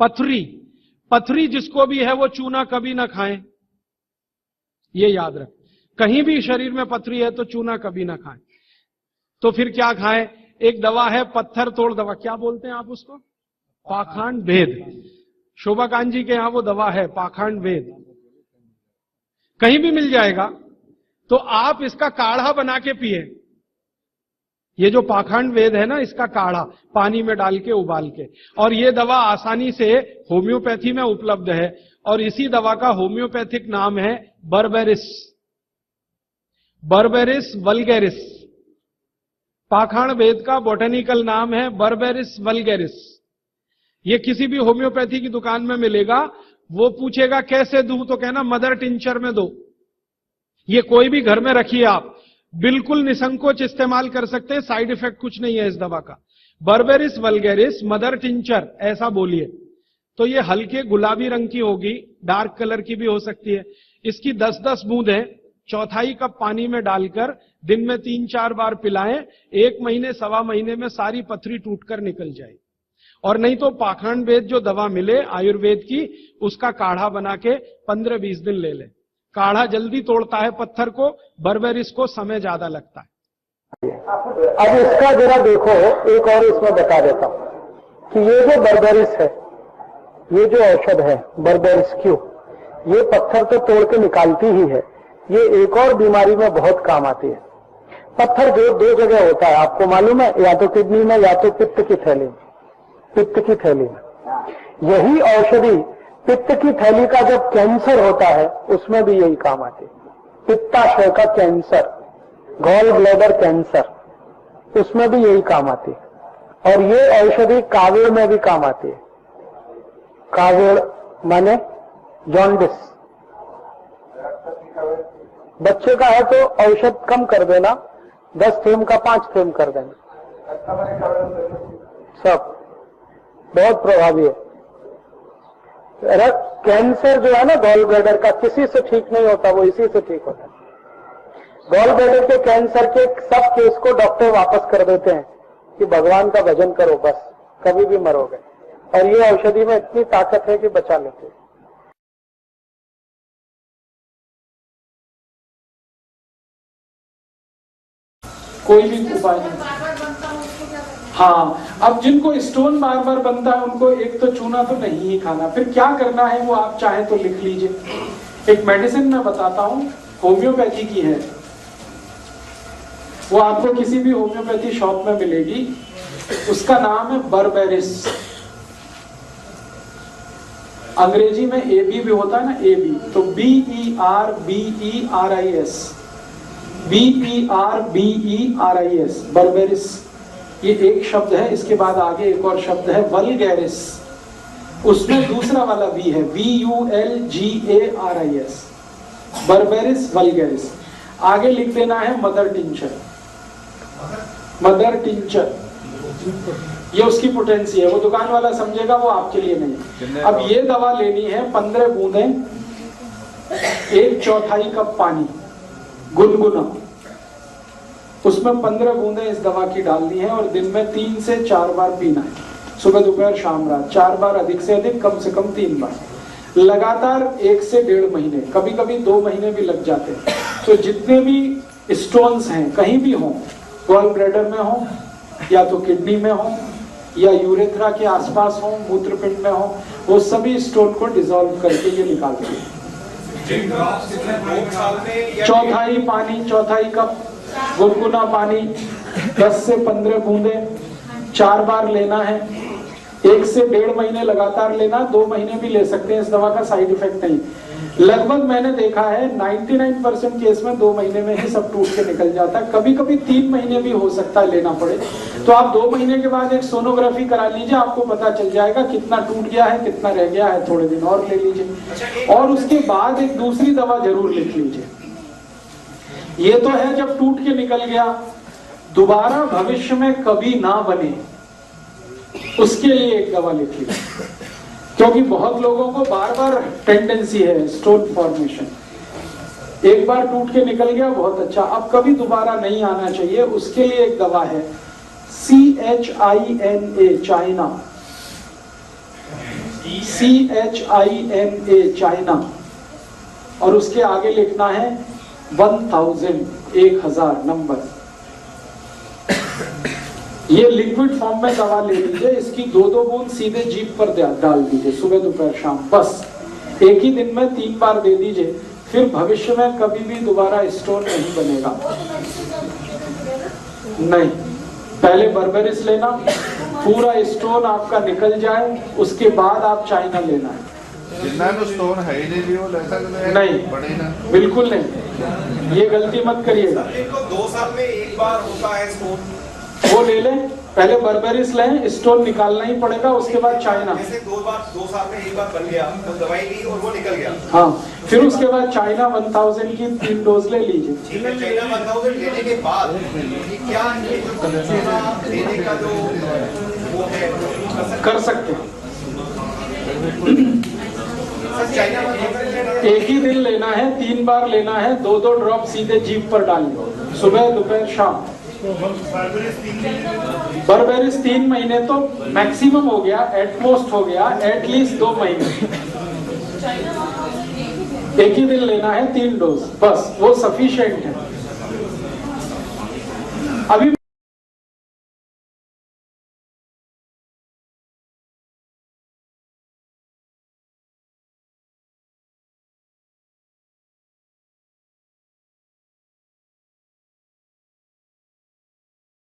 पथरी, पथरी जिसको भी है वो चूना कभी ना खाएं, ये याद रख। कहीं भी शरीर में पथरी है तो चूना कभी ना खाएं। तो फिर क्या खाएं? एक दवा है पत्थर तोड़ दवा, क्या बोलते हैं आप उसको? पाखंड भेद। शोभाकांत जी के यहां वो दवा है पाखंड भेद, कहीं भी मिल जाएगा। तो आप इसका काढ़ा बना के पिए। ये जो पाखंड वेद है ना, इसका काढ़ा पानी में डाल के उबाल के, और ये दवा आसानी से होम्योपैथी में उपलब्ध है। और इसी दवा का होम्योपैथिक नाम है बर्बेरिस, बर्बेरिस वल्गैरिस। पाखंड वेद का बॉटेनिकल नाम है बर्बेरिस वल्गैरिस। ये किसी भी होम्योपैथी की दुकान में मिलेगा। वो पूछेगा कैसे दूं, तो कहना मदर टिंचर में दो। ये कोई भी घर में रखिए आप, बिल्कुल निसंकोच इस्तेमाल कर सकते हैं, साइड इफेक्ट कुछ नहीं है इस दवा का। बर्बेरिस वल्गैरिस मदर टिंचर ऐसा बोलिए। तो ये हल्के गुलाबी रंग की होगी, डार्क कलर की भी हो सकती है। इसकी 10-10 बूंदें चौथाई कप पानी में डालकर दिन में 3-4 बार पिलाएं। 1 महीने 1.25 महीने में सारी पथरी टूटकर निकल जाएगी। और नहीं तो पाखंड वेद जो दवा मिले आयुर्वेद की, उसका काढ़ा बना के 15-20 दिन ले लें। काढ़ा जल्दी तोड़ता है पत्थर को, बर्बेरिस को समय ज्यादा लगता है। अब इसका जरा देखो, एक और इसमें बता देता हूं कि ये जो बर्बेरिस है, ये जो औषध है बर्बेरिस क्यों, ये पत्थर तो तोड़ के निकालती ही है, ये एक और बीमारी में बहुत काम आती है। पत्थर जो 2 जगह होता है, आपको मालूम है, या तो किडनी में या तो पित्त की थैली में। पित्त की थैली में यही औषधि, पित्त की थैली का जब कैंसर होता है उसमें भी यही काम आती है। पित्ताशय का कैंसर, गॉल ब्लैडर कैंसर, उसमें भी यही काम आती है। और ये औषधि कावीड़ में भी काम आती है। कावीड़ माने जॉन्डिस, बच्चे का है तो औषध कम कर देना, 10 थेम का 5 थेम कर देना, सब बहुत प्रभावी है। कैंसर जो है ना गॉल ब्लैडर का, किसी से ठीक नहीं होता, वो इसी से ठीक होता है। गॉल ब्लैडर के कैंसर के सब केस को डॉक्टर वापस कर देते हैं कि भगवान का भजन करो, बस कभी भी मरोगे। और ये औषधि में इतनी ताकत है कि बचा लेते हैं। कोई भी उपाय नहीं। हाँ, अब जिनको स्टोन बार बार बनता है उनको एक तो चूना तो नहीं ही खाना। फिर क्या करना है वो आप चाहे तो लिख लीजिए। एक मेडिसिन मैं बताता हूं, होम्योपैथी की है, वो आपको किसी भी होम्योपैथी शॉप में मिलेगी। उसका नाम है बर्बेरिस। अंग्रेजी में AB भी होता है ना, AB, तो BERBERIS, बर्बेरिस। ये एक शब्द है। इसके बाद आगे एक और शब्द है वल्गैरिस, उसमें दूसरा वाला V है, VULGARIS, बर्बेरिस वल्गैरिस। आगे लिख देना है मदर टिंचर, मदर टिंचर, ये उसकी पोटेंसी है। वो दुकान वाला समझेगा, वो आपके लिए नहीं। अब ये दवा लेनी है 15 बूंदें 1/4 कप पानी गुनगुना, उसमें 15 बूंदें इस दवा की डालनी है और दिन में 3 से 4 बार पीना है, सुबह दोपहर शाम रात 4 बार, अधिक से अधिक कम से कम 3 बार, लगातार 1 से 1.5 महीने, कभी कभी 2 महीने भी लग जाते हैं। तो जितने भी स्टोन्स हैं कहीं भी हों, गॉल ब्लैडर में हो या तो किडनी में हो या यूरेथ्रा के आसपास हो, मूत्रपिंड में हो, वो सभी स्टोन को डिसॉल्व करके ये निकालते हैं। चौथाई पानी, चौथाई कप गुनगुना पानी, 10 से 15 बूंदे 4 बार लेना है। 1 से 1.5 महीने लगातार लेना, 2 महीने भी ले सकते हैं, इस दवा का साइड इफेक्ट नहीं। लगभग मैंने देखा है 99% केस में 2 महीने में ही सब टूट के निकल जाता है। कभी कभी 3 महीने भी हो सकता है लेना पड़े। तो आप 2 महीने के बाद एक सोनोग्राफी करा लीजिए, आपको पता चल जाएगा कितना टूट गया है, कितना रह गया है, थोड़े दिन और ले लीजिए। और उसके बाद एक दूसरी दवा जरूर लिख लीजिए। ये तो है जब टूट के निकल गया, दोबारा भविष्य में कभी ना बने, उसके लिए एक दवा लिख लीजिए। क्योंकि बहुत लोगों को बार बार टेंडेंसी है स्टोन फॉर्मेशन, एक बार टूट के निकल गया बहुत अच्छा, अब कभी दोबारा नहीं आना चाहिए, उसके लिए एक दवा है CHINA, चाइना, CHINA, चाइना, और उसके आगे लिखना है 1000, 1000 नंबर। ये लिक्विड फॉर्म में दवा ले लीजिए, इसकी 2-2 बूंद सीधे जीभ पर डाल दीजिए, सुबह दोपहर शाम, बस एक ही दिन में 3 बार दे दीजिए। फिर भविष्य में कभी भी दोबारा स्टोन नहीं बनेगा। नहीं, पहले बर्बेरिस लेना, पूरा स्टोन आपका निकल जाए, उसके बाद आप चाइना लेना है। जिन्ना तो स्टोन है ही नहीं, वो ले सकते हैं? नहीं, बड़े ना, बिल्कुल नहीं, ये गलती मत करिएगा। इनको 2 साल में एक बार होता है स्टोन, वो ले लें, पहले बर्बेरिस लें, स्टोन निकालना ही पड़ेगा, उसके बाद चाइना। जैसे 2 साल में एक बार बन गया तो दवाई ली और वो निकल गया। हाँ, फिर उसके बाद चाइना 1000 की 3 डोज ले लीजिए। ठीक है, चाइना 1000 लेने के बाद ये क्या ये जो कंट्रोला देने का जो वो है कर सकते हैं। सर चाइना 1000 लेना है, एक ही दिन लेना है, 3 बार लेना है, 2-2 ड्रॉप सीधे जीभ पर डालिए, सुबह दोपहर शाम। बर्बेरिस 3 महीने तो मैक्सिमम हो गया, एटमोस्ट हो गया, एटलीस्ट 2 महीने। एक ही दिन लेना है, 3 डोज, बस वो सफिशिएंट है। अभी